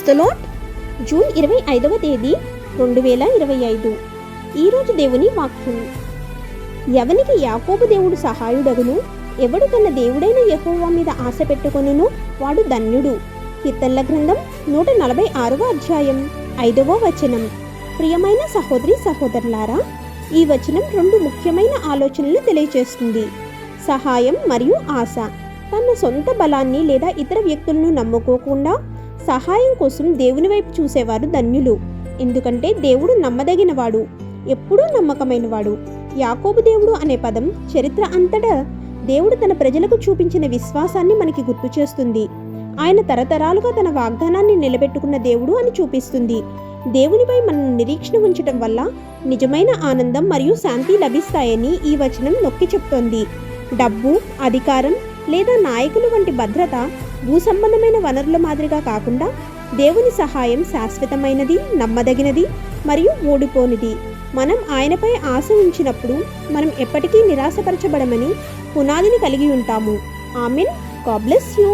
Praise the lord. June 25వ తేదీ 2025. ఈరోజు దేవుని వాక్యం. ఎవనికి యాకోబు దేవుడు సహాయుడగును, ఎవడు తన దేవుడైన యెహోవా మీద ఆశ పెట్టుకొనును వాడు ధన్యుడు. కీర్తనల గ్రంథం 146వ అధ్యాయం 5వ వచనం. ప్రియమైన సహోదరి సహోదరులారా, ఈ వచనం రెండు ముఖ్యమైన ఆలోచనలు తెలియజేస్తుంది. సహాయం మరియు ఆశ. తన సొంత బలాన్ని లేదా ఇతర వ్యక్తులను నమ్ముకోకుండా సహాయం కోసం దేవుని వైపు చూసేవారు ధన్యులు. ఎందుకంటే దేవుడు నమ్మదగినవాడు, ఎప్పుడూ నమ్మకమైనవాడు. యాకోబు దేవుడు అనే పదం చరిత్ర అంతటా దేవుడు తన ప్రజలకు చూపించిన విశ్వాసాన్ని మనకి గుర్తు చేస్తుంది. ఆయన తరతరాలుగా తన వాగ్దానాన్ని నిలబెట్టుకున్న దేవుడు అని చూపిస్తుంది. దేవునిపై మనం నిరీక్షణ ఉంచటం వల్ల నిజమైన ఆనందం మరియు శాంతి లభిస్తాయని ఈ వచనం నొక్కి చెప్తోంది. డబ్బు, అధికారం లేదా నాయకులు వంటి భద్రత భూ సంబంధమైన వనరుల మాదిరిగా కాకుండా దేవుని సహాయం శాశ్వతమైనది, నమ్మదగినది మరియు ఓడిపోనిది. మనం ఆయనపై ఆశ ఉంచినప్పుడు మనం ఎప్పటికీ నిరాశపరచబడమని పునాదిని కలిగి ఉంటాము. ఆమెన్. God bless you.